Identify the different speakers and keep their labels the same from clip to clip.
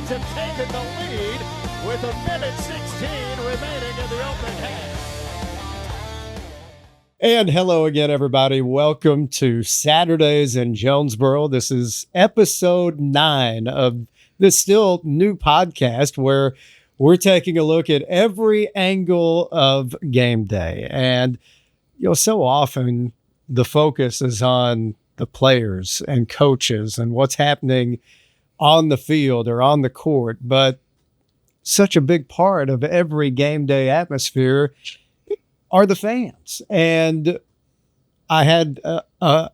Speaker 1: Fans have taken the lead with 1:16 remaining in the opening half.
Speaker 2: And hello again, everybody. Welcome to Saturdays in Jonesboro. This is episode 9 of this still new podcast where we're taking a look at every angle of game day. And, so often the focus is on the players and coaches and what's happening on the field or on the court. But such a big part of every game day atmosphere are the fans. And I had a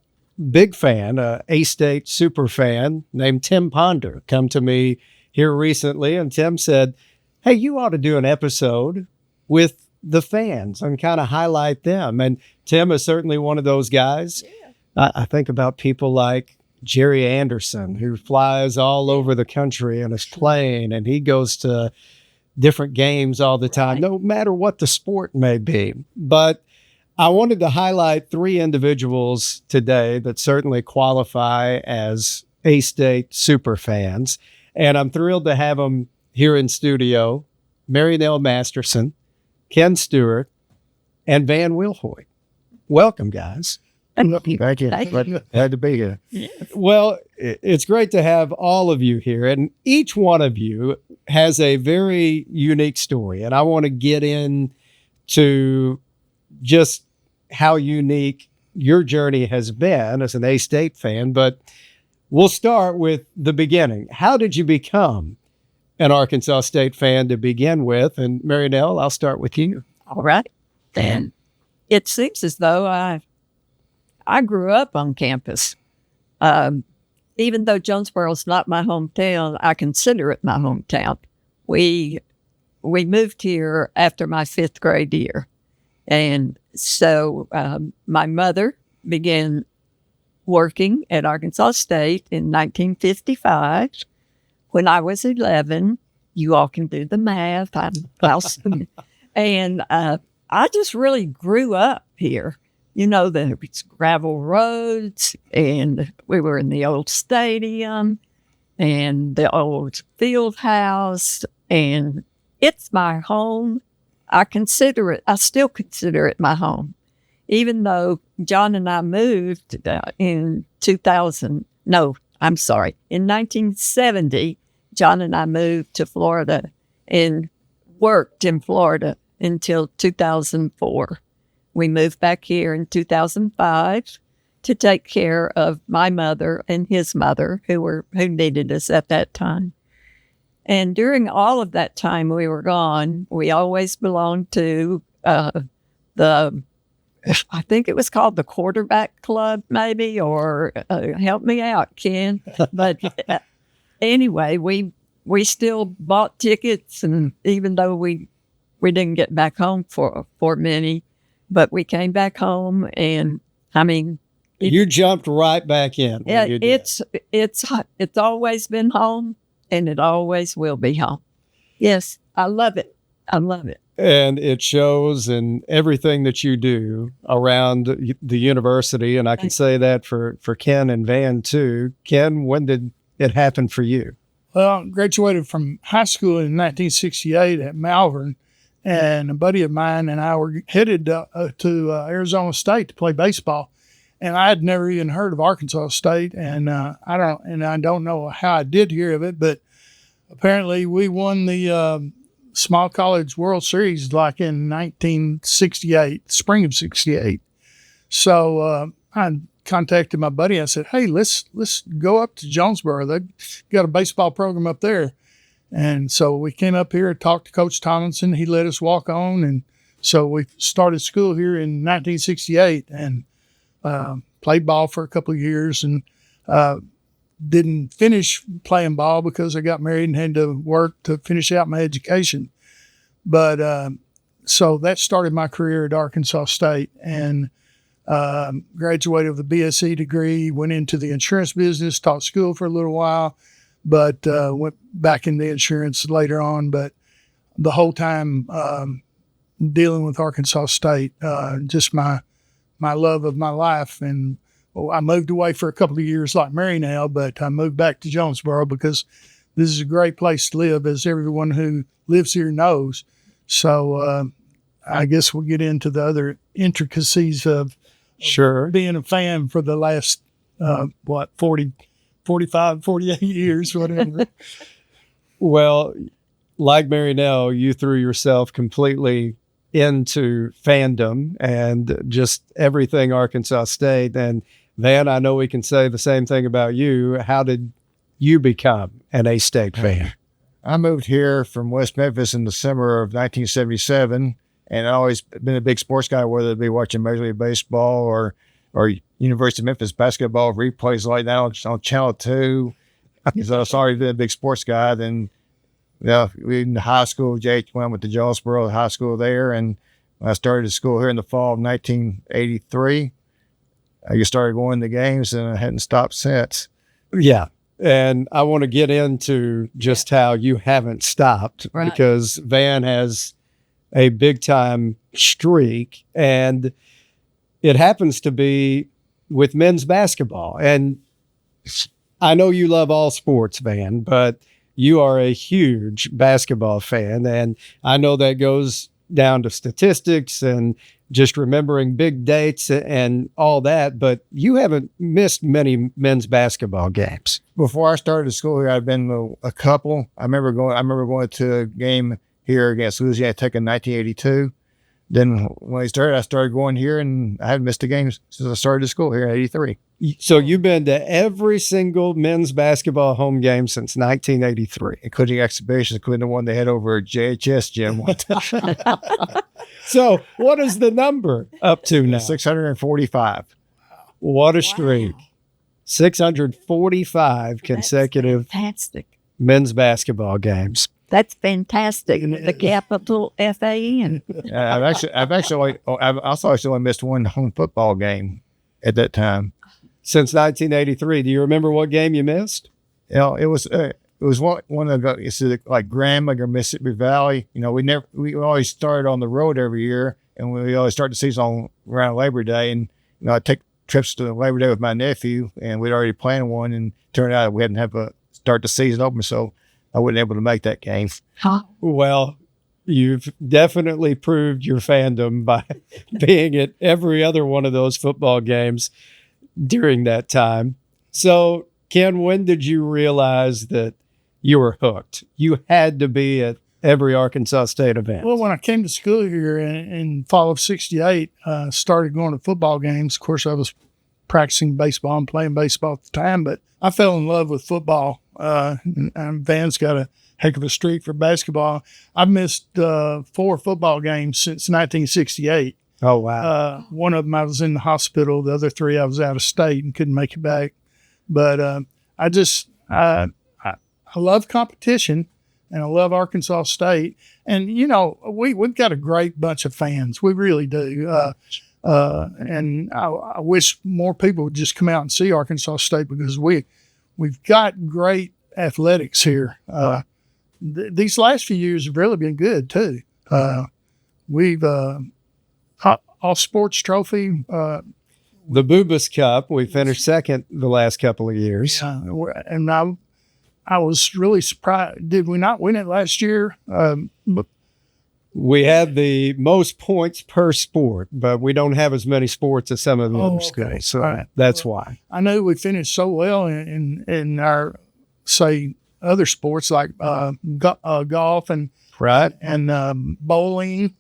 Speaker 2: big fan, a A-State super fan named Tim Ponder, come to me here recently. And Tim said, hey, you ought to do an episode with the fans and kind of highlight them. And Tim is certainly one of those guys. Yeah. I think about people like Jerry Anderson, who flies all over the country in his plane, and he goes to different games all the time, no matter what the sport may be. But I wanted to highlight 3 individuals today that certainly qualify as A-State super fans. And I'm thrilled to have them here in studio: Mary Nell Masterson, Ken Stuart, and Van Wilhoite. Welcome, guys.
Speaker 3: Thank you.
Speaker 4: Thank you. Glad to be here.
Speaker 2: Yeah. Well, it's great to have all of you here, and each one of you has a very unique story, and I want to get into just how unique your journey has been as an A-State fan, but we'll start with the beginning. How did you become an Arkansas State fan to begin with? And Mary Nell, I'll start with you.
Speaker 3: All right. Then it seems as though I grew up on campus. Even though Jonesboro is not my hometown, I consider it my hometown. We moved here after my 5th grade year. And so my mother began working at Arkansas State in 1955. When I was 11, you all can do the math. And I just really grew up here. There was gravel roads, and we were in the old stadium and the old field house, and it's my home. I still consider it my home, even though John and I moved in 1970, John and I moved to Florida and worked in Florida until 2004. We moved back here in 2005 to take care of my mother and his mother, who needed us at that time. And during all of that time we were gone, we always belonged to I think it was called the Quarterback Club, maybe, or help me out, Ken. But anyway, we still bought tickets, and even though we didn't get back home for many, but we came back home, and
Speaker 2: you jumped right back in.
Speaker 3: Yeah, it's always been home, and it always will be home. Yes, I love it. I love it.
Speaker 2: And it shows in everything that you do around the university. And I can say that for Ken and Van too. Ken, when did it happen for you?
Speaker 4: Well, I graduated from high school in 1968 at Malvern, and a buddy of mine and I were headed to Arizona State to play baseball. And I had never even heard of Arkansas State, and I don't know how I did hear of it, but apparently we won the Small College World Series like in 1968, spring of 68. So I contacted my buddy. I said, hey, let's go up to Jonesboro. They've got a baseball program up there. And so we came up here and talked to Coach Tomlinson. He let us walk on. And so we started school here in 1968 and played ball for a couple of years, and didn't finish playing ball because I got married and had to work to finish out my education. But so that started my career at Arkansas State, and graduated with a BSc degree, went into the insurance business, taught school for a little while, but went back into insurance later on. But the whole time dealing with Arkansas State, just my love of my life. And I moved away for a couple of years like Mary Nell, but I moved back to Jonesboro because this is a great place to live, as everyone who lives here knows. So I guess we'll get into the other intricacies of
Speaker 2: Sure.
Speaker 4: being a fan for the last, 45, 48 years, whatever.
Speaker 2: Well, like Mary Nell, you threw yourself completely into fandom and just everything Arkansas State. And Van, I know we can say the same thing about you. How did you become an A-State fan?
Speaker 5: I moved here from West Memphis in the summer of 1977, and I've always been a big sports guy, whether it be watching Major League Baseball or University of Memphis basketball replays like that on Channel 2. So I was already been a big sports guy. Then, in high school, Jake went with the Jonesboro High School there, and when I started school here in the fall of 1983, I just started going to games, and I hadn't stopped since.
Speaker 2: Yeah. And I want to get into just how you haven't stopped,
Speaker 3: Right.
Speaker 2: because Van has a big time streak, and it happens to be with men's basketball. And I know you love all sports, Van, but you are a huge basketball fan. And I know that goes down to statistics and just remembering big dates and all that, but you haven't missed many men's basketball games.
Speaker 5: Before I started school here, I'd been to a couple. I remember going to a game here against Louisiana Tech in 1982. Then when I started going here, and I haven't missed a game since I started school here in 83.
Speaker 2: So you've been to every single men's basketball home game since 1983.
Speaker 5: Including exhibitions, including the one they had over at JHS gym one time.
Speaker 2: So what is the number up to now?
Speaker 5: 645.
Speaker 2: What a streak. 645 consecutive
Speaker 3: Fantastic.
Speaker 2: men's basketball games.
Speaker 3: That's fantastic. The capital FAN.
Speaker 5: I've also actually only missed one home football game at that time.
Speaker 2: Since 1983. Do you remember what game you missed?
Speaker 5: It was one of the, it's like Grambling or Mississippi Valley. We always started on the road every year, and we always start the season around Labor Day. And I take trips to Labor Day with my nephew, and we'd already planned one, and turned out we hadn't have to start the season open, so I wasn't able to make that game.
Speaker 3: Huh?
Speaker 2: Well, you've definitely proved your fandom by being at every other one of those football games during that time. So, Ken, when did you realize that you were hooked? You had to be at every Arkansas State event.
Speaker 4: Well, when I came to school here in fall of 68, started going to football games. Of course, I was practicing baseball and playing baseball at the time, but I fell in love with football. And Van's got a heck of a streak for basketball. I've missed 4 football games since 1968.
Speaker 2: Oh, wow.
Speaker 4: One of them I was in the hospital. The other 3 I was out of state and couldn't make it back. But I love competition, and I love Arkansas State. And, we've got a great bunch of fans. We really do. And I wish more people would just come out and see Arkansas State, because we've got great athletics here. These last few years have really been good, too. We've all sports trophy.
Speaker 2: The Boobas Cup, we finished second the last couple of years.
Speaker 4: And I was really surprised. Did we not win it last year? But
Speaker 2: We had the most points per sport, but we don't have as many sports as some of the other schools. So
Speaker 4: Right.
Speaker 2: that's why.
Speaker 4: I know we finished so well in our, say, other sports like golf and
Speaker 2: Right.
Speaker 4: bowling.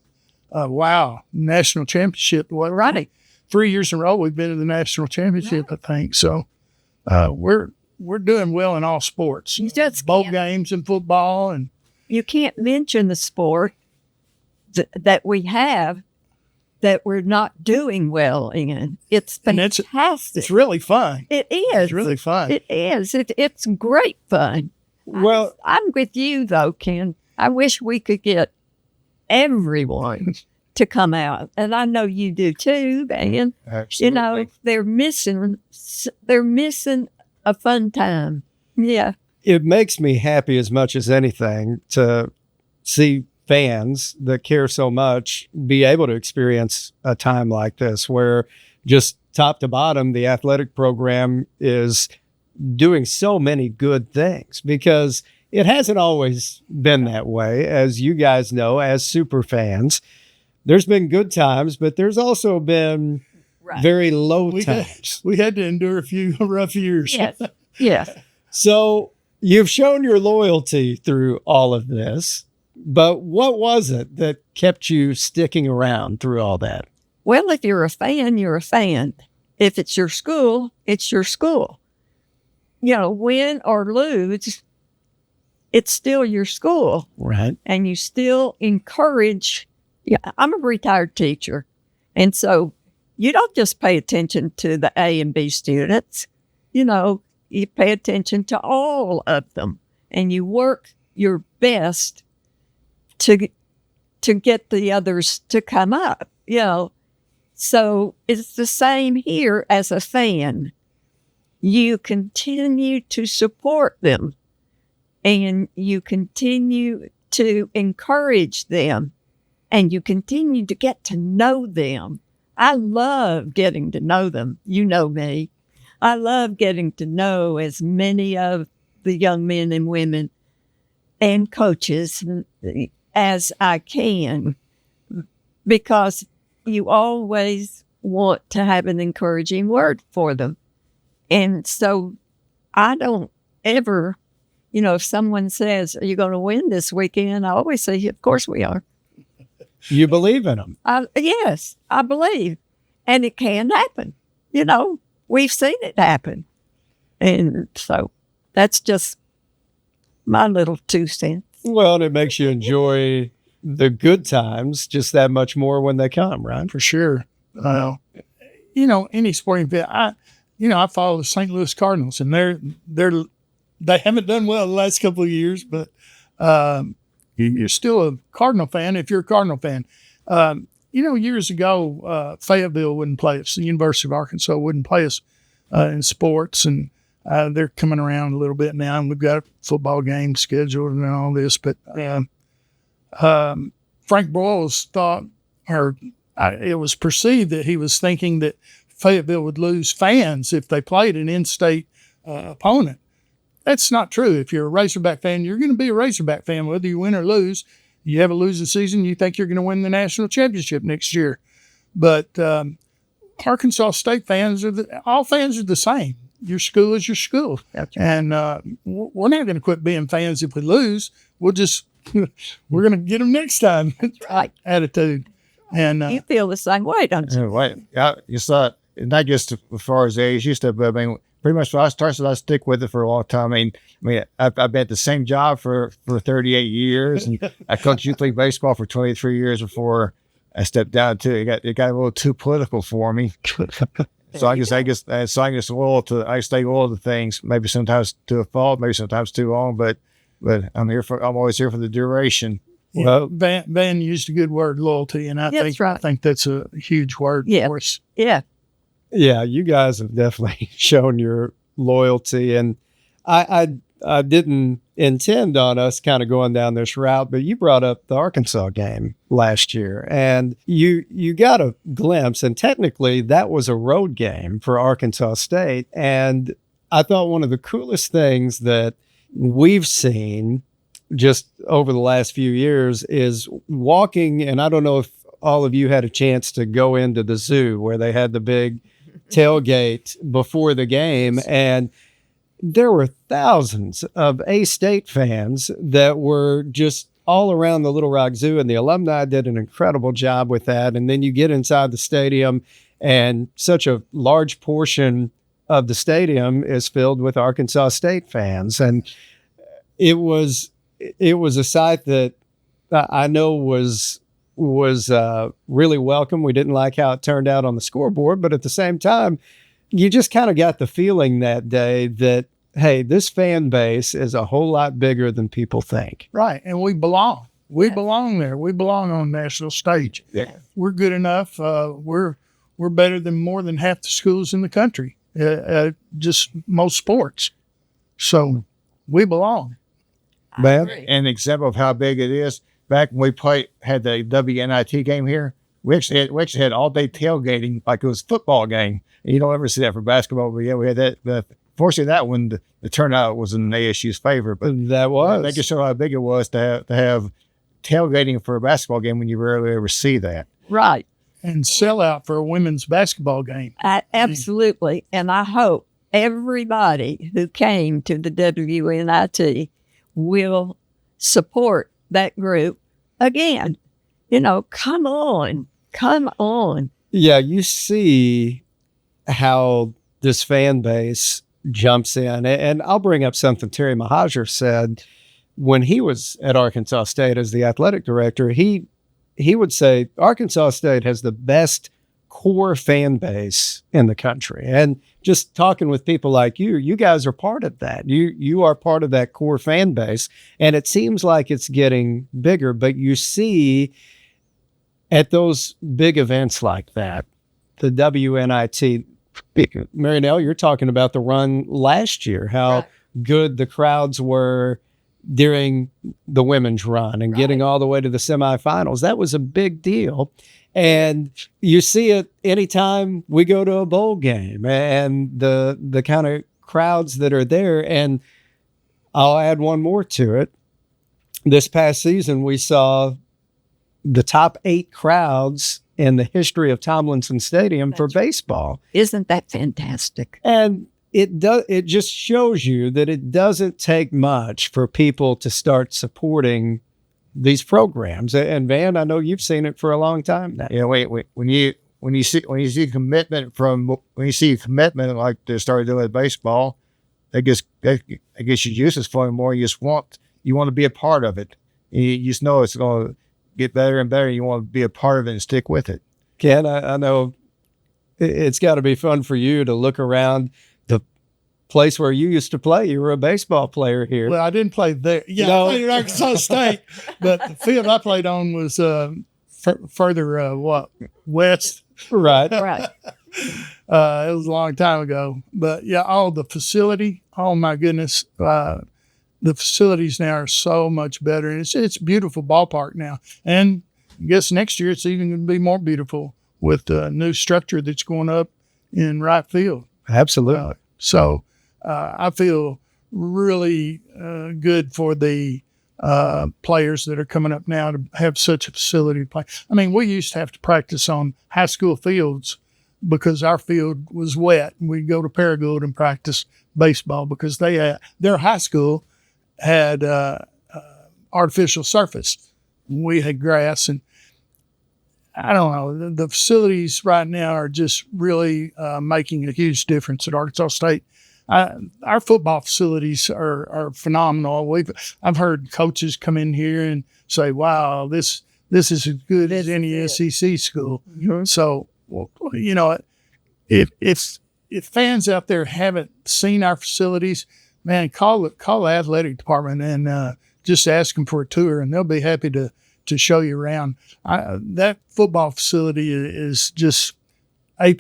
Speaker 4: Wow, national championship. Well,
Speaker 3: Right.
Speaker 4: 3 years in a row we've been to the national championship, I think. So we're doing well in all sports.
Speaker 3: You just
Speaker 4: Bowl
Speaker 3: can't-
Speaker 4: games and football, and
Speaker 3: You can't mention the sport that we have that we're not doing well in. It's
Speaker 4: And it's
Speaker 3: fantastic.
Speaker 4: really fun.
Speaker 3: It is.
Speaker 4: It's really fun.
Speaker 3: It is. It's great fun.
Speaker 2: Well,
Speaker 3: I'm with you, though, Ken. I wish we could get everyone to come out. And I know you do, too, man.
Speaker 5: Absolutely.
Speaker 3: They're missing a fun time. Yeah.
Speaker 2: it makes me happy as much as anything to see fans that care so much be able to experience a time like this where just top to bottom, the athletic program is doing so many good things, because it hasn't always been that way, as you guys know, as super fans. There's been good times, but there's also been very low times.
Speaker 4: We had to endure a few rough years.
Speaker 3: Yes. Yes.
Speaker 2: So you've shown your loyalty through all of this, but what was it that kept you sticking around through all that?
Speaker 3: Well, if you're a fan, you're a fan. If it's your school, it's your school. You know, win or lose, it's still your school.
Speaker 2: Right.
Speaker 3: And you still encourage. Yeah, I'm a retired teacher. And so you don't just pay attention to the A and B students. You know, you pay attention to all of them. And you work your best to get the others to come up, you know. So it's the same here as a fan. You continue to support them and you continue to encourage them and you continue to get to know them. I love getting to know them. You know me. I love getting to know as many of the young men and women and coaches as I can, because you always want to have an encouraging word for them. And so I don't ever, you know, if someone says, are you going to win this weekend? I always say, of course we are.
Speaker 2: You believe in them?
Speaker 3: Yes, I believe. And it can happen. You know, we've seen it happen. And so that's just my little 2 cents.
Speaker 2: Well, and it makes you enjoy the good times just that much more when they come, right?
Speaker 4: For sure. You know, any sporting event, I follow the St. Louis Cardinals, and they haven't done well the last couple of years, but you're still a Cardinal fan if you're a Cardinal fan. You know, years ago, Fayetteville wouldn't play us. The University of Arkansas wouldn't play us in sports, and they're coming around a little bit now, and we've got a football game scheduled and all this. But Frank Broyles thought, or it was perceived that he was thinking that Fayetteville would lose fans if they played an in-state opponent. That's not true. If you're a Razorback fan, you're going to be a Razorback fan, whether you win or lose. You have a losing season, you think you're going to win the national championship next year. But Arkansas State fans all fans are the same. Your school is your school.
Speaker 3: That's
Speaker 4: right. And we're not going to quit being fans if we lose. We'll just, we're going to get them next time.
Speaker 3: That's right.
Speaker 4: Attitude. And
Speaker 3: you feel the same way, don't you?
Speaker 5: Right. You saw it, not just as far as age, used to, but I mean, pretty much when I started, I stick with it for a long time. I mean, I've been at the same job for 38 years, and I coached youth league baseball for 23 years before I stepped down too. It got a little too political for me. So I stay loyal to things, maybe sometimes to a fault, maybe sometimes too long, but I'm always here for the duration.
Speaker 4: Yeah, well, Van used a good word, loyalty, and I think that's a huge word for us.
Speaker 3: Yeah.
Speaker 2: Yeah, you guys have definitely shown your loyalty, and I didn't intend on us kind of going down this route, but you brought up the Arkansas game last year, and you got a glimpse, and technically that was a road game for Arkansas State, and I thought one of the coolest things that we've seen just over the last few years is walking, and I don't know if all of you had a chance to go into the zoo where they had the big tailgate before the game, and there were thousands of A-State fans that were just all around the Little Rock Zoo, and the alumni did an incredible job with that. And then you get inside the stadium, and such a large portion of the stadium is filled with Arkansas State fans, and it was a sight that I know was really welcome. We didn't like how it turned out on the scoreboard, but at the same time, you just kind of got the feeling that day that, hey, this fan base is a whole lot bigger than people think.
Speaker 4: Right. And we belong. We belong there. We belong on national stage.
Speaker 5: Yeah.
Speaker 4: We're good enough. We're better than more than half the schools in the country, just most sports. So we belong.
Speaker 2: Man,
Speaker 5: an example of how big it is, back when we had the WNIT game here, we actually had all day tailgating like it was a football game. You don't ever see that for basketball, but yeah, we had that Fortunately, that one, the turnout was in ASU's favor, but
Speaker 2: That was.
Speaker 5: that just showed how big it was to have tailgating for a basketball game when you rarely ever see that.
Speaker 3: Right.
Speaker 4: And sellout for a women's basketball game.
Speaker 3: Absolutely. And I hope everybody who came to the WNIT will support that group again. Come on.
Speaker 2: Yeah, you see how this fan base jumps in. And I'll bring up something Terry Mahajer said when he was at Arkansas State as the athletic director. He would say Arkansas State has the best core fan base in the country. And just talking with people like you guys are part of that. You are part of that core fan base. And it seems like it's getting bigger, but you see at those big events like that, the WNIT, Mary Nell, you're talking about the run last year, how good the crowds were during the women's run and getting all the way to the semifinals. That was a big deal. And you see it anytime we go to a bowl game and the kind of crowds that are there. And I'll add one more to it. This past season, we saw the top 8 crowds in the history of Tomlinson Stadium for baseball.
Speaker 3: Isn't that fantastic?
Speaker 2: And it just shows you that it doesn't take much for people to start supporting these programs. And Van, I know you've seen it for a long time now.
Speaker 5: Yeah, when you see commitment like they started doing with baseball, I guess you use this for more. You want to be a part of it. You just know it's going to get better and better. You want to be a part of it and stick with it.
Speaker 2: Ken, I know it's got to be fun for you to look around the place where you used to play. You were a baseball player here.
Speaker 4: Well, I didn't play there. Yeah,
Speaker 2: No.
Speaker 4: I played at Arkansas State, but the field I played on was further west.
Speaker 2: Right.
Speaker 3: Right.
Speaker 4: It was a long time ago. But yeah, all the facility, oh my goodness, the facilities now are so much better. And it's a beautiful ballpark now. And I guess next year it's even going to be more beautiful with the new structure that's going up in right field.
Speaker 2: Absolutely.
Speaker 4: So I feel really good for the players that are coming up now to have such a facility to play. I mean, we used to have to practice on high school fields because our field was wet. And we'd go to Paragould and practice baseball because their high school had artificial surface. We had grass, and I don't know. The facilities right now are just really making a huge difference at Arkansas State. Our football facilities are phenomenal. I've heard coaches come in here and say, "Wow, this is as good as any SEC school."
Speaker 3: Mm-hmm.
Speaker 4: So, if fans out there haven't seen our facilities, man, call the athletic department and just ask them for a tour, and they'll be happy to show you around. That football facility is just A+.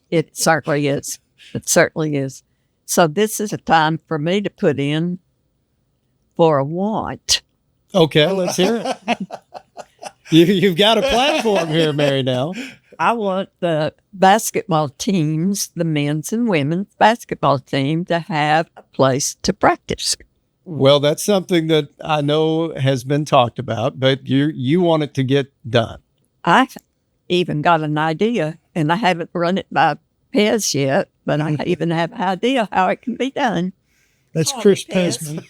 Speaker 3: It certainly is. It certainly is. So this is a time for me to put in for a want.
Speaker 2: Okay, let's hear it. You've got a platform here, Mary Nell.
Speaker 3: I want the basketball teams, the men's and women's basketball team, to have a place to practice.
Speaker 2: Well, that's something that I know has been talked about, but you want it to get done.
Speaker 3: I even got an idea, and I haven't run it by Pez yet, but I even have an idea how it can be done.
Speaker 4: That's Chris Pesman.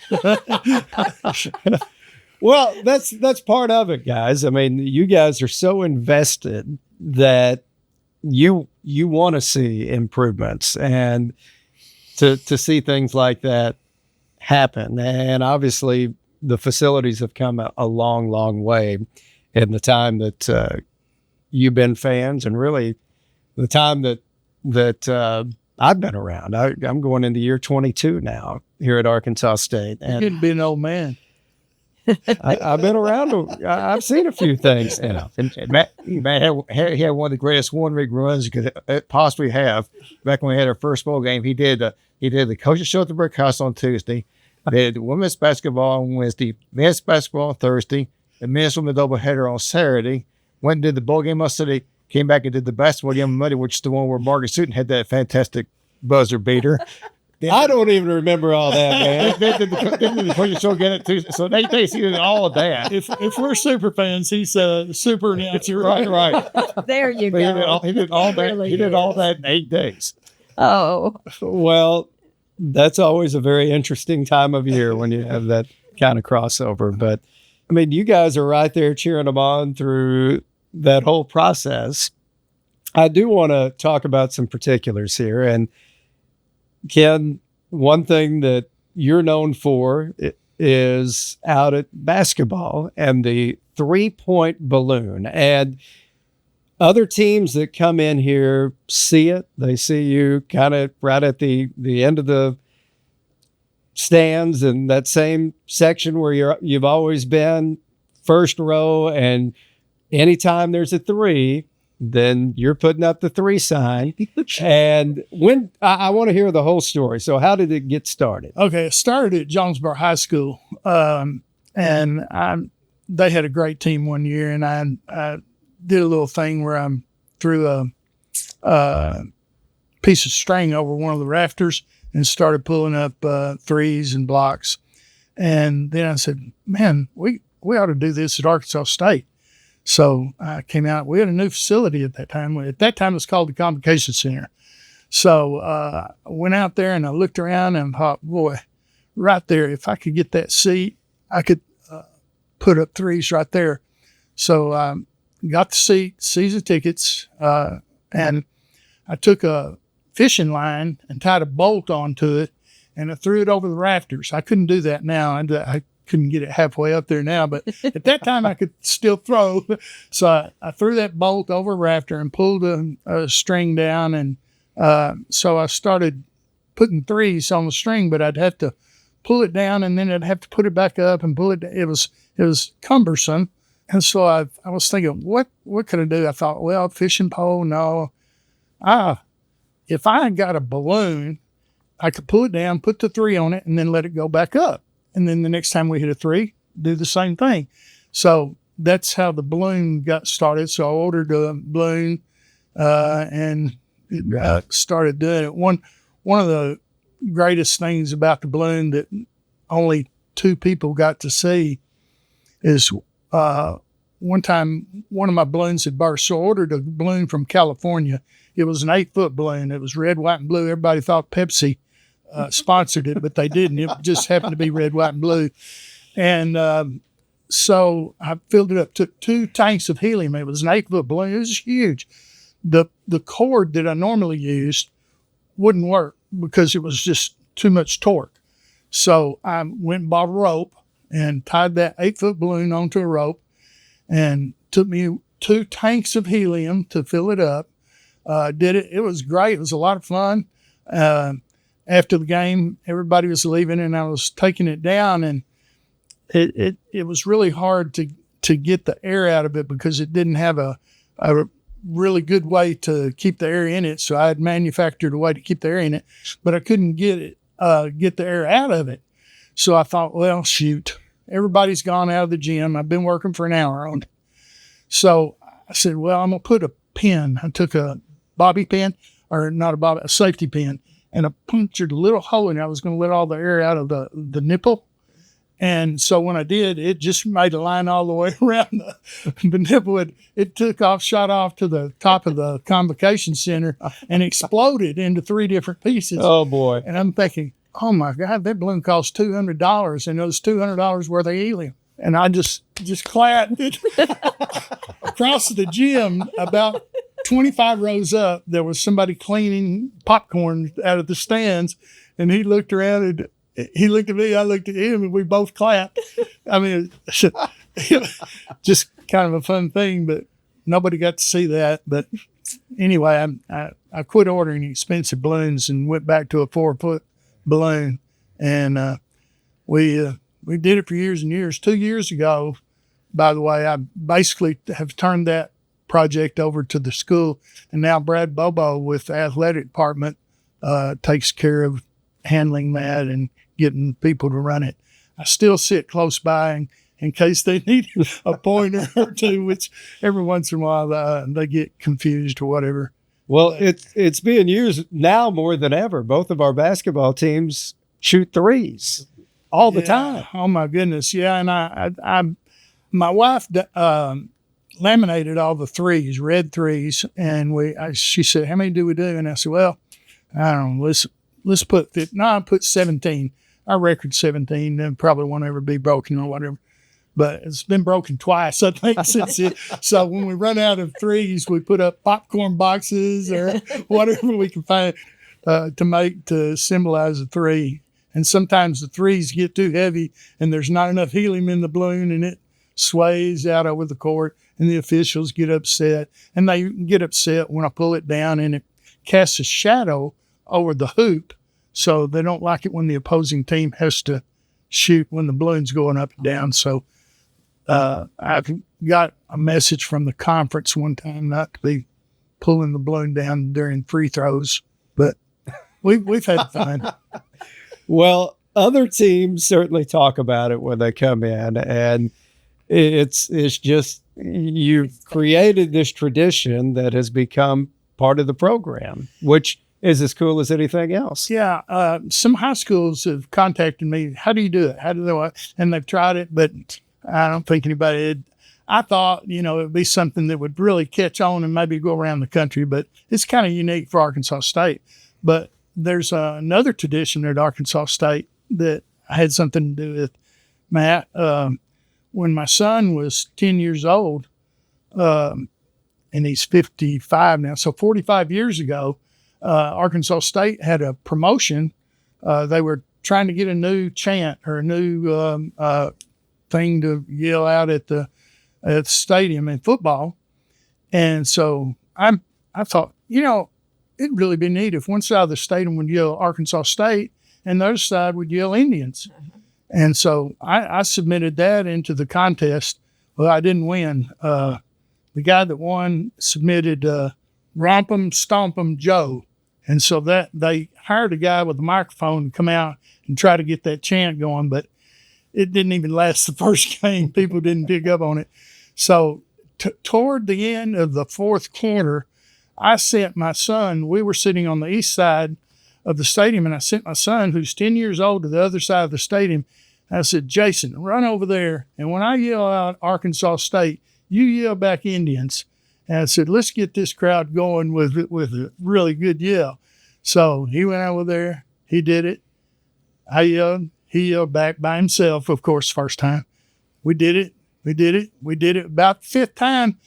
Speaker 2: Well, that's part of it, guys. I mean, you guys are so invested that you want to see improvements and to see things like that happen. And obviously, the facilities have come a long, long way in the time that you've been fans, and really the time that I've been around. I'm going into year 22 now here at Arkansas State.
Speaker 4: You
Speaker 2: And
Speaker 4: could be an old man.
Speaker 2: I've been around. I've seen a few things.
Speaker 5: And Matt he had one of the greatest one-week runs you could possibly have. Back when we had our first bowl game, he did the coaches show at the Brick House on Tuesday. They had women's basketball on Wednesday, men's basketball on Thursday, the men's women's doubleheader on Saturday. Went and did the bowl game on Sunday. Came back and did the basketball game on Monday, which is the one where Margaret Sutton had that fantastic buzzer beater.
Speaker 2: I don't even remember all that, man.
Speaker 5: Then the coach still get it too. So they see all of that.
Speaker 4: If we're super fans, he's a super announcer.
Speaker 5: Right.
Speaker 3: There you
Speaker 5: But
Speaker 3: go.
Speaker 5: he did all that.
Speaker 3: Really
Speaker 5: He did all
Speaker 3: is.
Speaker 5: that in 8 days.
Speaker 3: Oh,
Speaker 2: Well, that's always a very interesting time of year when you have that kind of crossover. But I mean, you guys are right there cheering them on through that whole process. I do want to talk about some particulars here. And Ken, one thing that you're known for is out at basketball and the 3-point balloon. And other teams that come in here see it. They see you kind of right at the end of the stands in that same section where you've always been, first row. And anytime there's a 3, then you're putting up the 3 sign. And when I want to hear the whole story. So how did it get started?
Speaker 4: Okay, it started at Jonesboro High School, and they had a great team one year, and I did a little thing where I threw a piece of string over one of the rafters and started pulling up 3s and blocks. And then I said, man, we ought to do this at Arkansas State. So I came out. We had a new facility at that time. At that time, it was called the Convocation Center. So I went out there and I looked around and thought, boy, right there, if I could get that seat, I could put up 3s right there. So got the season tickets, and I took a fishing line and tied a bolt onto it, and I threw it over the rafters. I couldn't do that now. I couldn't get it halfway up there now, but at that time I could still throw. So I threw that bolt over a rafter and pulled a string down, and so I started putting 3s on the string, but I'd have to pull it down and then I'd have to put it back up and pull it down. It was cumbersome. And so I was thinking, what could I do? I thought, well, fishing pole, no. If I got a balloon, I could pull it down, put the 3 on it, and then let it go back up. And then the next time we hit a 3, do the same thing. So that's how the balloon got started. So I ordered a balloon and started doing it. One of the greatest things about the balloon that only 2 people got to see is one time one of my balloons had burst. So I ordered a balloon from California. It was an 8-foot balloon. It was red, white, and blue. Everybody thought Pepsi sponsored it, but they didn't. It just happened to be red, white, and blue. And so I filled it up, took 2 tanks of helium. It was an 8-foot balloon. It was huge. The cord that I normally used wouldn't work because it was just too much torque. So I went and bought a rope and tied that 8-foot balloon onto a rope, and took me 2 tanks of helium to fill it up. Did it. It was great. It was a lot of fun. After the game, everybody was leaving and I was taking it down, and it was really hard to get the air out of it because it didn't have a really good way to keep the air in it. So I had manufactured a way to keep the air in it, but I couldn't get the air out of it. So I thought, well, shoot, everybody's gone out of the gym. I've been working for an hour on it. So I said, well, I'm going to put a pin. I took a bobby pin, or not a safety pin, and I punctured a little hole in it. I was going to let all the air out of the nipple. And so when I did, it just made a line all the way around the nipple. It took off, shot off to the top of the Convocation Center and exploded into 3 different pieces.
Speaker 2: Oh, boy.
Speaker 4: And I'm thinking, oh, my God, that balloon cost $200, and it was $200 worth of helium. And I just clapped it across the gym. About 25 rows up, there was somebody cleaning popcorn out of the stands, and he looked around and he looked at me, I looked at him, and we both clapped. I mean, just kind of a fun thing, but nobody got to see that. But anyway, I quit ordering expensive balloons and went back to a 4-foot balloon, and we did it for years and years. 2 years ago, by the way, I basically have turned that project over to the school, and now Brad Bobo with the athletic department takes care of handling that and getting people to run it. I still sit close by in case they need a pointer or 2, which every once in a while they get confused or whatever.
Speaker 2: Well, it's being used now more than ever. Both of our basketball teams shoot threes all the time.
Speaker 4: Oh my goodness, yeah. And my wife laminated all the threes, red threes, and she said, "How many do we do?" And I said, "Well, I don't know. Let's put I put 17. Our record's 17, and probably won't ever be broken or whatever." But it's been broken twice, I think, since it. So when we run out of threes, we put up popcorn boxes or whatever we can find to symbolize a three. And sometimes the threes get too heavy and there's not enough helium in the balloon and it sways out over the court and the officials get upset. And they get upset when I pull it down and it casts a shadow over the hoop. So they don't like it when the opposing team has to shoot when the balloon's going up and down. So I've got a message from the conference one time not to be pulling the balloon down during free throws, but we've had fun.
Speaker 2: Well, other teams certainly talk about it when they come in, and it's just you've created this tradition that has become part of the program, which is as cool as anything else.
Speaker 4: Yeah, some high schools have contacted me. How do you do it? How do they? And they've tried it, but I don't think anybody did. I thought, it would be something that would really catch on and maybe go around the country, but it's kind of unique for Arkansas State. But there's another tradition at Arkansas State that I had something to do with, Matt. When my son was 10 years old, and he's 55 now, so 45 years ago, Arkansas State had a promotion. They were trying to get a new chant or a new thing to yell out at the stadium in football. And so I thought, it'd really be neat if one side of the stadium would yell Arkansas State and the other side would yell Indians. And so I submitted that into the contest. Well, I didn't win. The guy that won submitted Romp 'em, Stomp 'em Joe. And so that they hired a guy with a microphone to come out and try to get that chant going, but it didn't even last the first game. People didn't pick up on it. So toward the end of the fourth quarter, I sent my son, we were sitting on the east side of the stadium, and I sent my son, who's 10 years old, to the other side of the stadium. I said, "Jason, run over there, and when I yell out Arkansas State, you yell back Indians." And I said, "Let's get this crowd going with a really good yell." So he went over there. He did it. I yelled. He yelled back by himself, of course, first time. We did it. We did it. We did it. About the fifth time,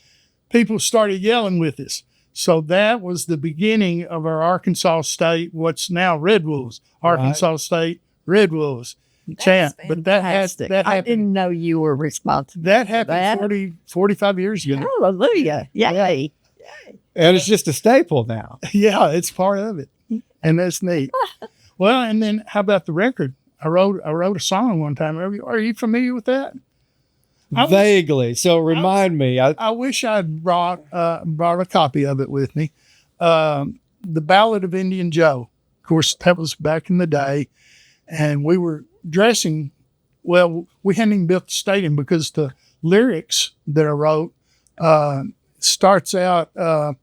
Speaker 4: people started yelling with us. So that was the beginning of our Arkansas State, what's now Red Wolves, Arkansas State Red Wolves chant. But that happened.
Speaker 3: I didn't know you were responsible.
Speaker 4: That happened 45 years ago.
Speaker 3: Hallelujah. Yay.
Speaker 2: And it's just a staple now.
Speaker 4: Yeah, it's part of it. And that's neat. Well, and then how about the record? I wrote a song one time. Are you familiar with that?
Speaker 2: Vaguely. So remind me.
Speaker 4: I wish I'd brought a copy of it with me. The Ballad of Indian Joe. Of course, that was back in the day. And we were dressing, well, we hadn't even built the stadium because the lyrics that I wrote starts out on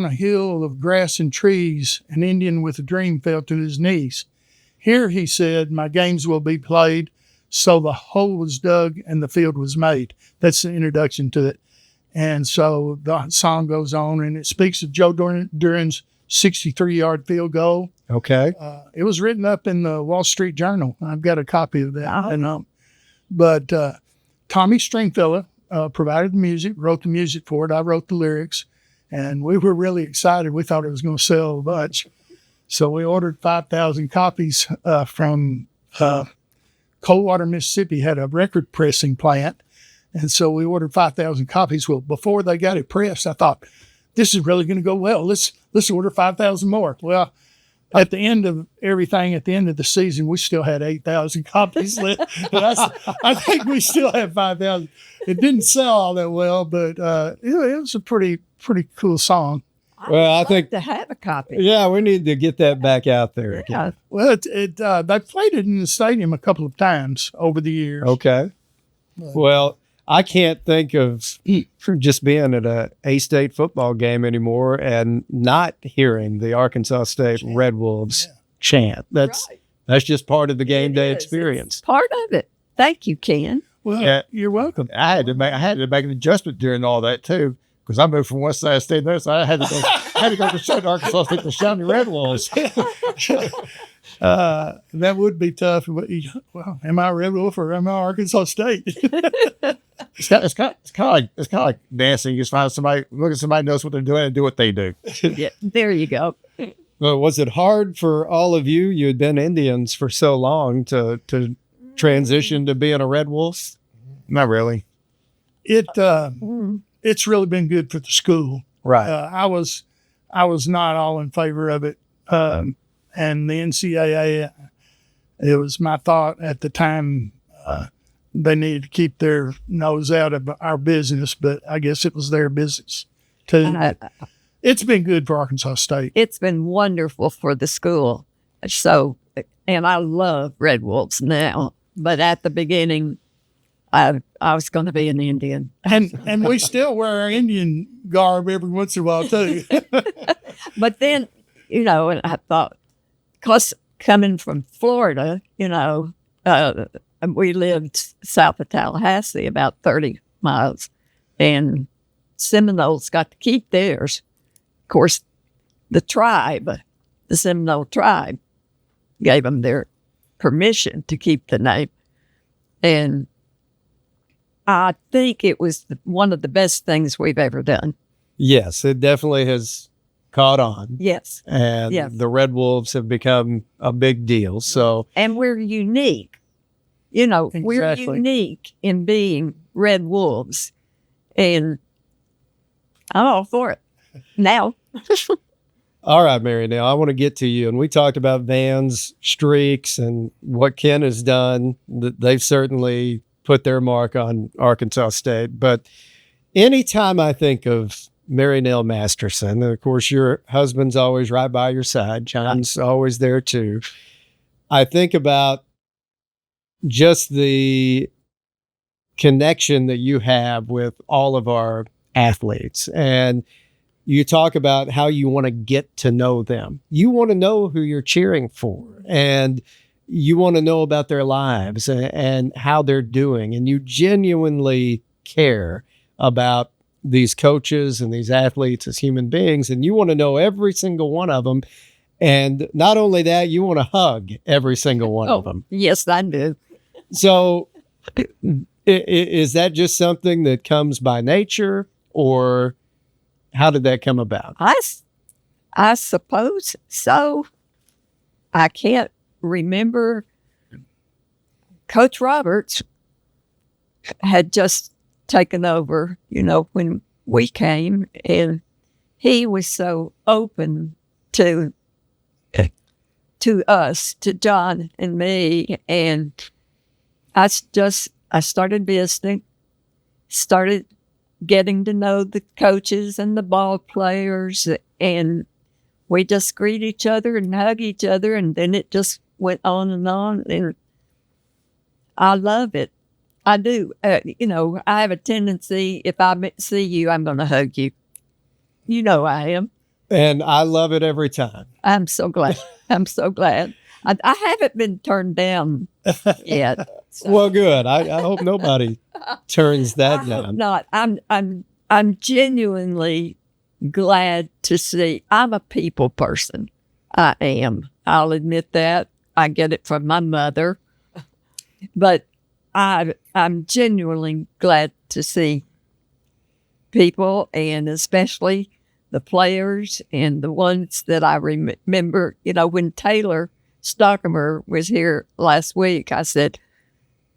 Speaker 4: a hill of grass and trees, an Indian with a dream fell to his knees. Here, he said, my games will be played, so the hole was dug and the field was made. That's the introduction to it. And so the song goes on, and it speaks of Joe Duran's 63-yard field goal.
Speaker 2: Okay.
Speaker 4: It was written up in the Wall Street Journal. I've got a copy of that. But Tommy Stringfellow provided the music, wrote the music for it. I wrote the lyrics, and we were really excited. We thought it was going to sell a bunch. So we ordered 5,000 copies from Coldwater, Mississippi, had a record pressing plant. And so we ordered 5,000 copies. Well, before they got it pressed, I thought, this is really going to go well. Let's order 5,000 more. Well, at the end of everything, at the end of the season, we still had 8,000 copies left. And I think we still have 5,000. It didn't sell all that well, but it was a pretty cool song.
Speaker 2: Well, I think
Speaker 3: to have a copy.
Speaker 2: Yeah, we need to get that back out there again.
Speaker 3: Yeah.
Speaker 4: Well, they played it in the stadium a couple of times over the years.
Speaker 2: Okay. Well, I can't think of just being at a A-State football game anymore and not hearing the Arkansas State Red Wolves chant. That's just part of the game day experience.
Speaker 3: It's part of it. Thank you, Ken.
Speaker 4: Well, you're welcome.
Speaker 5: I had to make an adjustment during all that too, because I moved from West Side State there, so I had to go to shout Arkansas State to shout the Red Wolves.
Speaker 4: That would be tough. Well, am I a Red Wolf or am I Arkansas State?
Speaker 5: It's kind of like dancing. You just find somebody, look at somebody knows what they're doing and do what they do.
Speaker 3: Yeah, there you go.
Speaker 2: Well, was it hard for all of you? You had been Indians for so long to transition to being a Red Wolf?
Speaker 5: Not really.
Speaker 4: It's really been good for the school.
Speaker 2: Right.
Speaker 4: I was not all in favor of it. And the NCAA, it was my thought at the time, they needed to keep their nose out of our business, but I guess it was their business too. It's been good for Arkansas State.
Speaker 3: It's been wonderful for the school. So, and I love Red Wolves now, but at the beginning, I was going to be an Indian.
Speaker 4: And we still wear our Indian garb every once in a while too.
Speaker 3: But then, and I thought, because coming from Florida, we lived south of Tallahassee, about 30 miles, and Seminoles got to keep theirs. Of course, the Seminole tribe, gave them their permission to keep the name. And I think it was one of the best things we've ever done.
Speaker 2: Yes, it definitely has caught on.
Speaker 3: Yes.
Speaker 2: And the Red Wolves have become a big deal. So,
Speaker 3: and we're unique. We're unique in being Red Wolves. And I'm all for it now.
Speaker 2: All right, Mary Nell, I want to get to you. And we talked about Van's streaks and what Ken has done. They've certainly put their mark on Arkansas State. But anytime I think of Mary Nell Masterson, and of course, your husband's always right by your side. John's always there too. I think about just the connection that you have with all of our athletes. And you talk about how you want to get to know them. You want to know who you're cheering for, and you want to know about their lives and how they're doing. And you genuinely care about these coaches and these athletes as human beings, and you want to know every single one of them. And not only that, you want to hug every single one of them.
Speaker 3: Yes, I do.
Speaker 2: So is that just something that comes by nature, or how did that come about?
Speaker 3: I suppose so. I can't remember. Coach Roberts had just taken over, when we came, and he was so open to us, to John and me, and I started visiting, started getting to know the coaches and the ball players, and we just greet each other and hug each other, and then it just went on, and I love it. I do. I have a tendency, if I see you, I'm going to hug you. I am.
Speaker 2: And I love it every time.
Speaker 3: I'm so glad. I'm so glad. I haven't been turned down yet. So.
Speaker 2: Well, good. I hope nobody turns that down.
Speaker 3: Not. I'm genuinely glad to see. I'm a people person. I am. I'll admit that. I get it from my mother. But I'm genuinely glad to see people, and especially the players and the ones that I remember. When Taylor Stockamer was here last week, I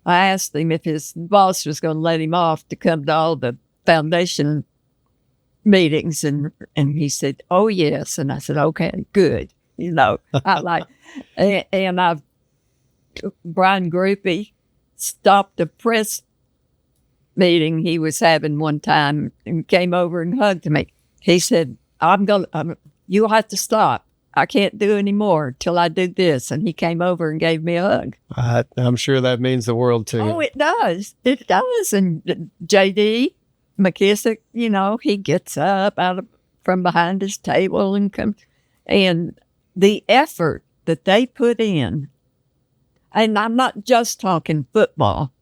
Speaker 3: asked him if his boss was going to let him off to come to all the foundation meetings, and he said, "Oh yes," and I said, "Okay, good." I like, and Brian Groupie stopped a press meeting he was having one time and came over and hugged me. He said, "You'll have to stop. I can't do any more till I do this. And he came over and gave me a hug.
Speaker 2: I'm sure that means the world to you.
Speaker 3: Oh, it does. It does. And J.D. McKissick, he gets up from behind his table and comes. And the effort that they put in, and I'm not just talking football,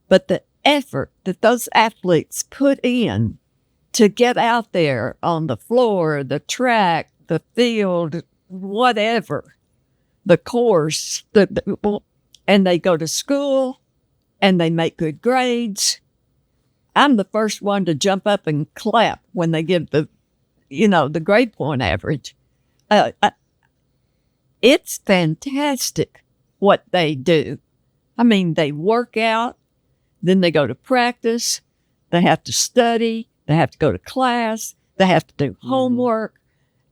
Speaker 3: but the effort that those athletes put in to get out there on the floor, the track, the field, whatever, the course, and they go to school and they make good grades. I'm the first one to jump up and clap when they give the grade point average. It's fantastic what they do. I mean, they work out, then they go to practice, they have to study, they have to go to class, they have to do homework,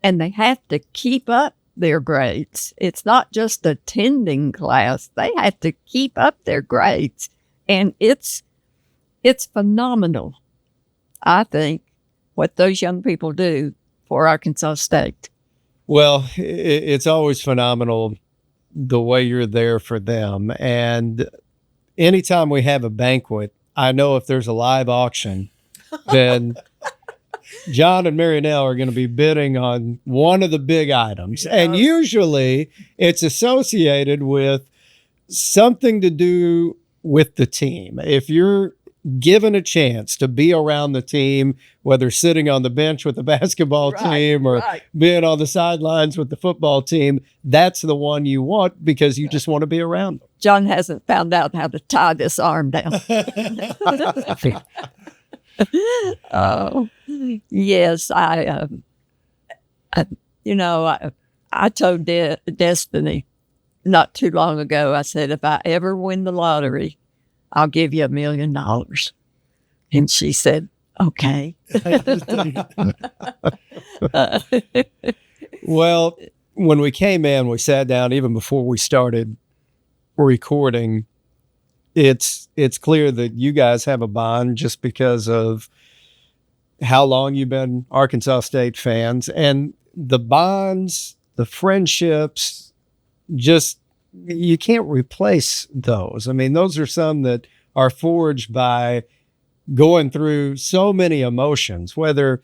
Speaker 3: and they have to keep up their grades. It's not just attending class. They have to keep up their grades. And it's phenomenal, I think, what those young people do for Arkansas State.
Speaker 2: Well, it's always phenomenal the way you're there for them. And anytime we have a banquet, I know if there's a live auction, then John and Mary Nell are going to be bidding on one of the big items. Yeah. And usually it's associated with something to do with the team. If you're given a chance to be around the team, whether sitting on the bench with the basketball team or being on the sidelines with the football team, that's the one you want because you just want to be around them.
Speaker 3: John hasn't found out how to tie this arm down. Oh, yes. I told Destiny not too long ago, I said, if I ever win the lottery, I'll give you $1 million. And she said, okay.
Speaker 2: Well, when we came in, we sat down even before we started recording. It's clear that you guys have a bond just because of how long you've been Arkansas State fans, and the bonds, the friendships, just you can't replace those. I mean, those are some that are forged by going through so many emotions, whether,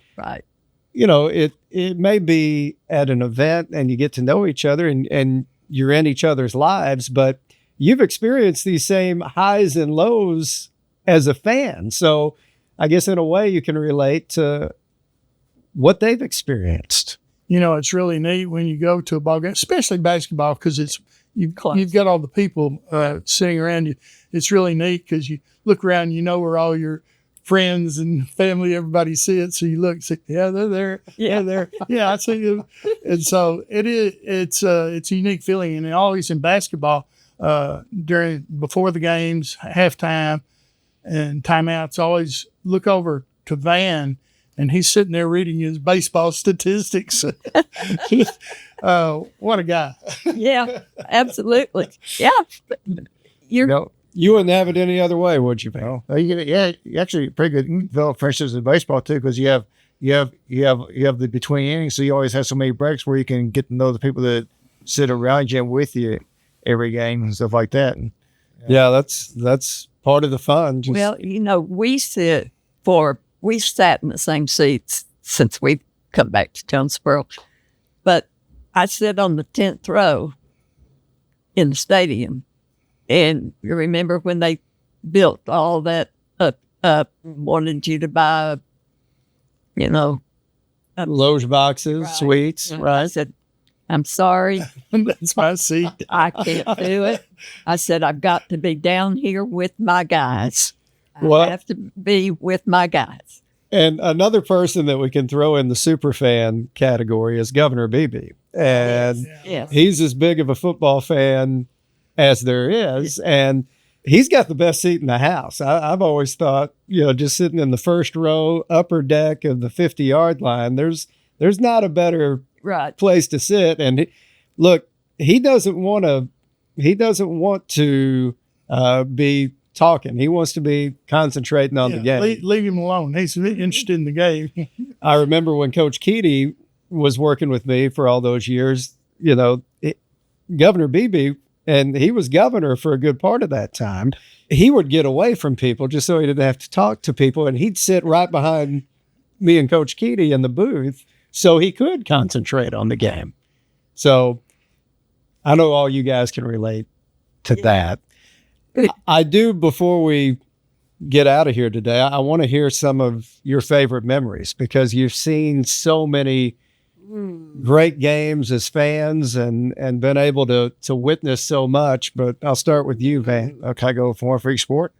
Speaker 2: it may be at an event and you get to know each other and you're in each other's lives, but you've experienced these same highs and lows as a fan. So I guess in a way you can relate to what they've experienced.
Speaker 4: It's really neat when you go to a ball game, especially basketball, because you've got all the people sitting around you. It's really neat because you look around, where all your friends and family, everybody sits. So you look and say, yeah, they're there. Yeah, they're there. Yeah, I see you. And so it's a unique feeling. And always in basketball, before the games, halftime and timeouts, always look over to Van, and he's sitting there reading his baseball statistics. What a guy.
Speaker 3: Yeah, absolutely. Yeah.
Speaker 2: You wouldn't have it any other way, would you, Van?
Speaker 5: Oh, you actually pretty good develop friendships in baseball too, because you have the between innings, so you always have so many breaks where you can get to know the people that sit around you and with you every game and stuff like that.
Speaker 2: Yeah, that's part of the fun.
Speaker 3: Well, we sat in the same seats since we've come back to Jonesboro, but I sit on the 10th row in the stadium. And you remember when they built all that up, wanted you to buy,
Speaker 2: loge boxes, suites, right?
Speaker 3: I said, I'm sorry.
Speaker 4: That's my seat.
Speaker 3: I can't do it. I said, I've got to be down here with my guys. I have to be with my guys.
Speaker 2: And another person that we can throw in the superfan category is Governor Beebe. And he's as big of a football fan as there is. And he's got the best seat in the house. I've always thought, just sitting in the first row, upper deck of the 50-yard line, there's not a better place to sit. And look, he doesn't want to be talking. He wants to be concentrating on the game.
Speaker 4: Leave him alone. He's interested in the game.
Speaker 2: I remember when Coach Keedy was working with me for all those years, Governor Beebe, and he was governor for a good part of that time, he would get away from people just so he didn't have to talk to people. And he'd sit right behind me and Coach Keaty in the booth so he could concentrate on the game. So I know all you guys can relate to that. I do, before we get out of here today, I want to hear some of your favorite memories, because you've seen so many great games as fans and been able to witness so much. But I'll start with you, Van.
Speaker 5: Can I go for freak sport?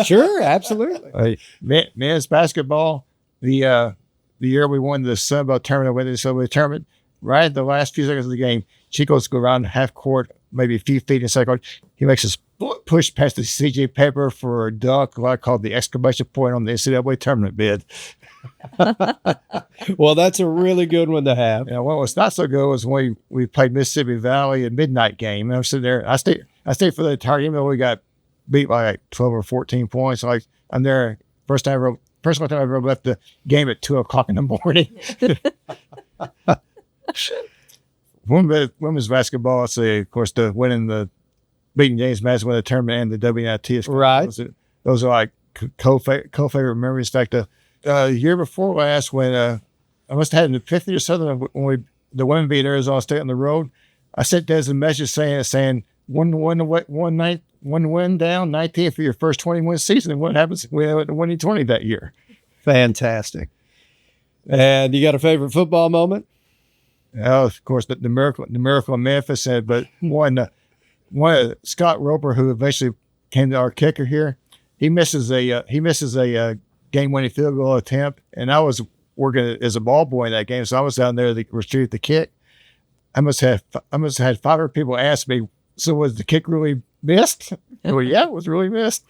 Speaker 2: Sure, absolutely.
Speaker 5: Men's basketball, the year we won the Sun Belt tournament, went to the Sun Belt tournament, right at the last few seconds of the game, Chico's go around half court, maybe a few feet inside court. He makes us push past the CJ paper for a dunk, what I call the exclamation point on the NCAA tournament bid.
Speaker 2: Well, that's a really good one to have.
Speaker 5: Yeah, what was not so good was when we played Mississippi Valley, a midnight game. And I'm sitting there. I stayed for the entire game, even though we got beat by like 12 or 14 points. Like, I'm there first time I ever left the game at 2:00 in the morning. Women's basketball, I'd say, of course, beating James Madison, winning the tournament and the WNIT.
Speaker 2: Right.
Speaker 5: Those are like co-favorite memories. In fact, year before last, when I must have had an epiphany or something when the women beat Arizona State on the road, I sent Des a message saying one win down, 19 for your first 20-win season. And what happens? We had a winning 20 that year.
Speaker 2: Fantastic. And you got a favorite football moment?
Speaker 5: Oh, of course, the miracle in Memphis. But one Scott Roper, who eventually came to our kicker here, he misses a game-winning field goal attempt, and I was working as a ball boy in that game, so I was down there to retrieve the kick. I must have had 500 people ask me, so was the kick really missed? Well, yeah, it was really missed.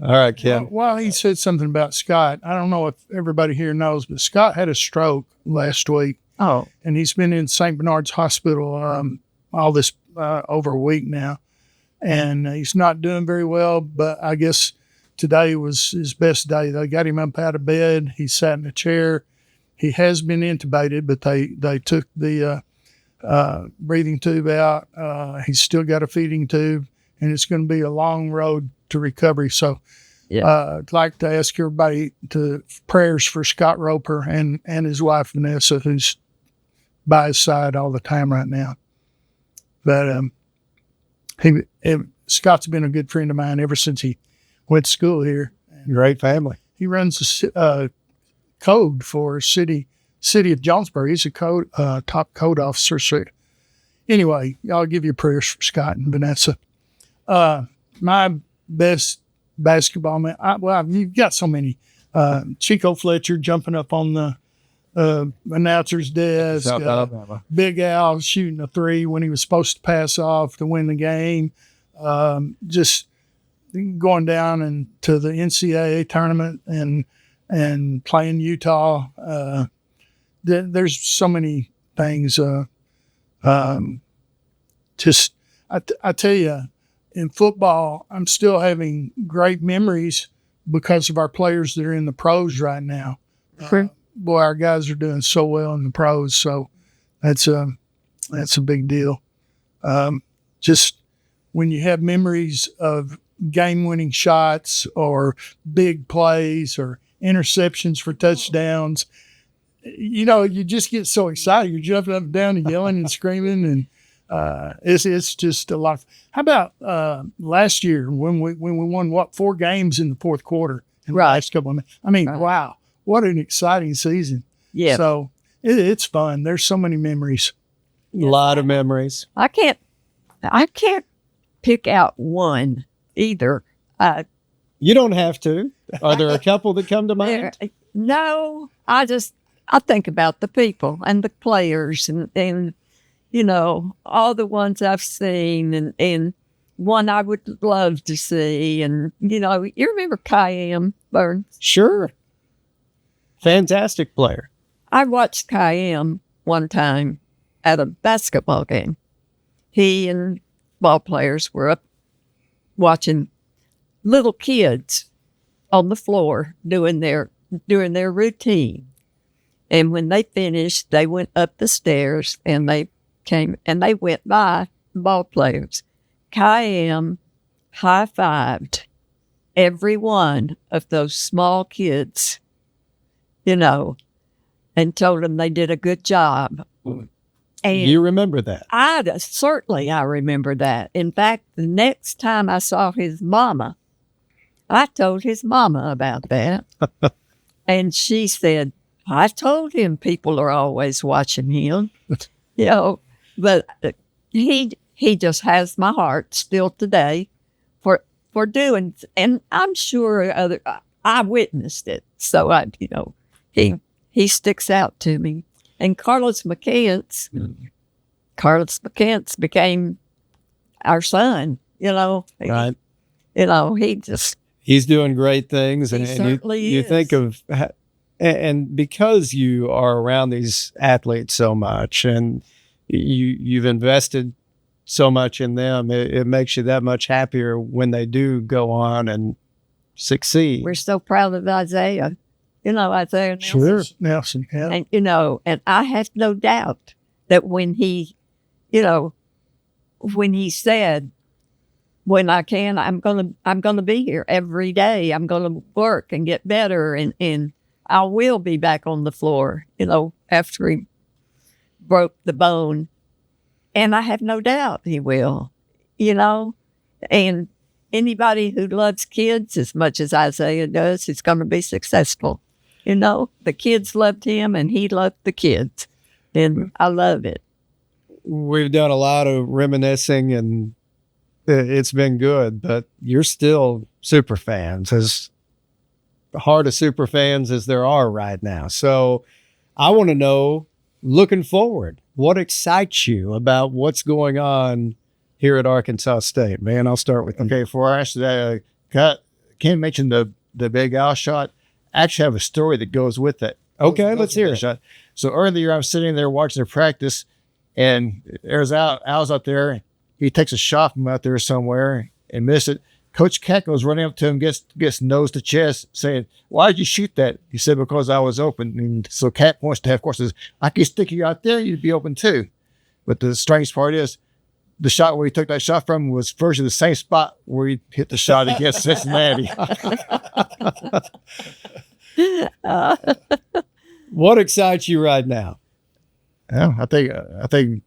Speaker 2: All right, Ken.
Speaker 4: Well, he said something about Scott. I don't know if everybody here knows, but Scott had a stroke last week.
Speaker 3: Oh.
Speaker 4: And he's been in St. Bernard's Hospital all this over a week now. And he's not doing very well, but I guess today was his best day. They got him up out of bed. He sat in a chair. He has been intubated, but they took the breathing tube out. He's still got a feeding tube, and it's going to be a long road to recovery. So I'd like to ask everybody to prayers for Scott Roper and his wife, Vanessa, who's by his side all the time right now. But Scott's been a good friend of mine ever since he went to school here.
Speaker 2: Great family.
Speaker 4: He runs a code for city of Jonesboro. He's a top code officer. So anyway, I'll give you prayers for Scott and Vanessa. My best basketball man. You've got so many. Chico Fletcher jumping up on the announcer's desk.
Speaker 5: South Alabama.
Speaker 4: Big Al shooting a three when he was supposed to pass off to win the game. Just going down into the NCAA tournament and playing Utah. There's so many things. I tell you, in football, I'm still having great memories because of our players that are in the pros right now.
Speaker 3: Sure.
Speaker 4: Boy, our guys are doing so well in the pros, so that's a big deal. Just when you have memories of game-winning shots or big plays or interceptions for touchdowns, you just get so excited. You're jumping up and down and yelling and screaming, and it's just a lot. How about last year when we won 4 games in the fourth quarter? In the last couple of minutes. I mean, wow, what an exciting season!
Speaker 3: Yeah.
Speaker 4: So it's fun. There's so many memories.
Speaker 2: A lot of memories.
Speaker 3: I can't pick out one either.
Speaker 2: You don't have to. Are there a couple that come to mind?
Speaker 3: No, I think about the people and the players and all the ones I've seen and one I would love to see. And, you remember Cayam Burns?
Speaker 2: Sure. Fantastic player.
Speaker 3: I watched Cayam one time at a basketball game. He and ball players were up watching little kids on the floor doing their routine. And when they finished, they went up the stairs and they came, and they went by, ball players. Cayenne high-fived every one of those small kids, and told them they did a good job. And
Speaker 2: You remember that?
Speaker 3: certainly I remember that. In fact, the next time I saw his mama, I told his mama about that. And she said, I told him people are always watching him. But he just has my heart still today for doing, and I'm sure I witnessed it. So he sticks out to me. And Carlos McCants became our son,
Speaker 2: Right.
Speaker 3: He's
Speaker 2: doing great things.
Speaker 3: He
Speaker 2: And
Speaker 3: certainly
Speaker 2: you
Speaker 3: is.
Speaker 2: think of, and because you are around these athletes so much and you've invested so much in them, it makes you that much happier when they do go on and succeed.
Speaker 3: We're so proud of Isaiah. Isaiah Nelson.
Speaker 4: Sure, Nelson. Yeah.
Speaker 3: And and I have no doubt that when he said, when I can, I'm gonna be here every day. I'm gonna work and get better, and I will be back on the floor, after he broke the bone. And I have no doubt he will, and anybody who loves kids as much as Isaiah does is going to be successful. The kids loved him and he loved the kids. And I love it.
Speaker 2: We've done a lot of reminiscing and it's been good, but you're still super fans, as hard as super fans as there are right now. So I want to know, looking forward, what excites you about what's going on here at Arkansas State? Man, I'll start with you.
Speaker 5: Okay, before I answer that, Ken mentioned the big owl shot. I actually have a story that goes with that.
Speaker 2: Okay, let's hear it.
Speaker 5: Shot. So earlier, I'm sitting there watching their practice, and there's owls out there. He takes a shot from out there somewhere and missed it. Coach Cat goes running up to him, gets nose to chest, saying, "Why did you shoot that?" He said, "Because I was open." And so Cat points to, of course, says, "I can stick you out there, you'd be open too." But the strange part is, the shot where he took that shot from was virtually the same spot where he hit the shot against Cincinnati.
Speaker 2: What excites you right now?
Speaker 5: Yeah, I think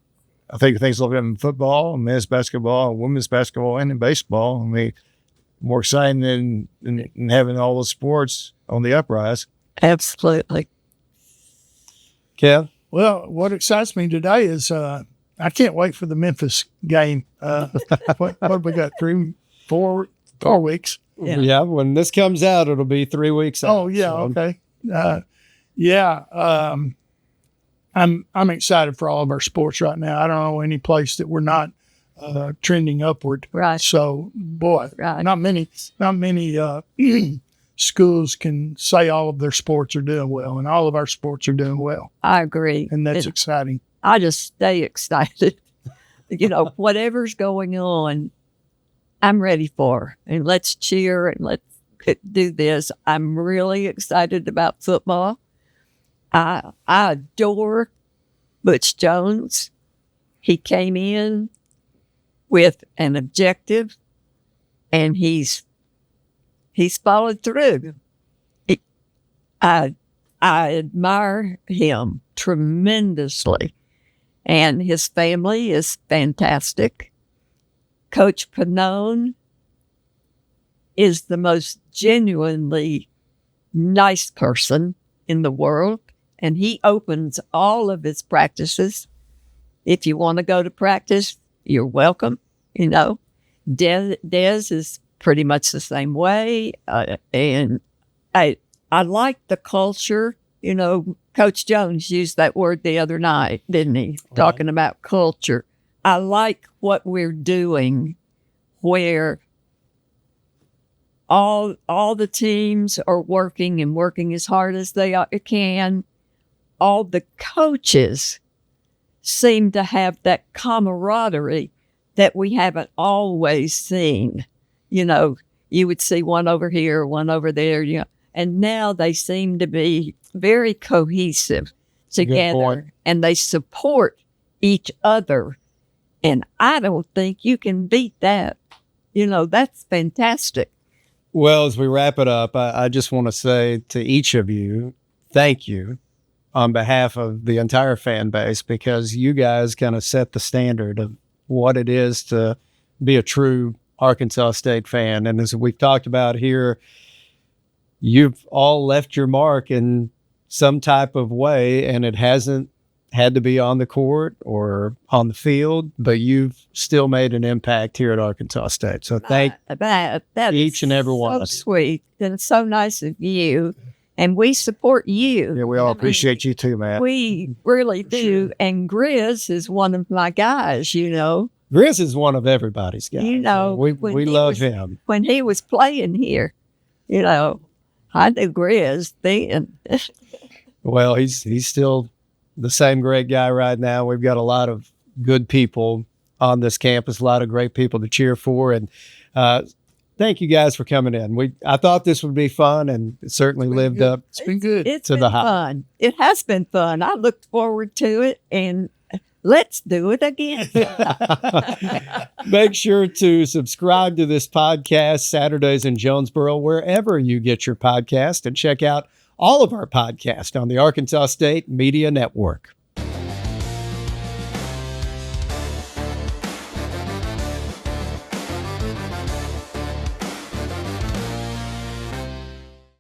Speaker 5: things like in football, men's basketball, women's basketball, and in baseball. I mean, more exciting than having all the sports on the uprise.
Speaker 3: Absolutely.
Speaker 2: Kev?
Speaker 4: Well, what excites me today is I can't wait for the Memphis game. What have we got? 4 weeks.
Speaker 3: Yeah.
Speaker 2: When this comes out, it'll be 3 weeks out.
Speaker 4: Oh yeah, okay. I'm excited for all of our sports right now. I don't know any place that we're not trending upward.
Speaker 3: Right.
Speaker 4: So, boy,
Speaker 3: Right.
Speaker 4: not many schools can say all of their sports are doing well, and all of our sports are doing well,
Speaker 3: I agree.
Speaker 4: and that's exciting.
Speaker 3: I just stay excited. Whatever's going on, I'm ready for. And let's cheer and let's do this. I'm really excited about football. I adore Butch Jones. He came in with an objective, and he's followed through. I admire him tremendously. And his family is fantastic. Coach Pannone is the most genuinely nice person in the world, and he opens all of his practices. If you want to go to practice, you're welcome. Des is pretty much the same way, and I like the culture. Coach Jones used that word the other night, didn't he? Right. Talking about culture. I like what we're doing, where all the teams are working as hard as they can. All the coaches seem to have that camaraderie that we haven't always seen. You would see one over here, one over there, and now they seem to be very cohesive together, and they support each other. And I don't think you can beat that. That's fantastic.
Speaker 2: Well, as we wrap it up, I just want to say to each of you, thank you on behalf of the entire fan base, because you guys kind of set the standard of what it is to be a true Arkansas State fan. And as we've talked about here, you've all left your mark in some type of way, and it hasn't had to be on the court or on the field, but you've still made an impact here at Arkansas State. So thank
Speaker 3: that
Speaker 2: each and every one
Speaker 3: so
Speaker 2: of you.
Speaker 3: sweet and so nice of you. And we support you.
Speaker 5: Yeah, we all appreciate you too, Matt.
Speaker 3: We really do.
Speaker 5: Sure.
Speaker 3: And Grizz is one of my guys,
Speaker 2: Grizz is one of everybody's guys. We love him.
Speaker 3: When he was playing here, I knew Grizz then.
Speaker 2: Well, he's still the same great guy right now. We've got a lot of good people on this campus, a lot of great people to cheer for. And thank you guys for coming in. I thought this would be fun, and it certainly lived up.
Speaker 4: It's been good.
Speaker 3: It's
Speaker 2: to
Speaker 3: been
Speaker 2: the hype.
Speaker 3: fun. It has been fun. I looked forward to it, and let's do it again.
Speaker 2: Make sure to subscribe to this podcast, Saturdays in Jonesboro, wherever you get your podcast, and check out all of our podcasts on the Arkansas State Media Network.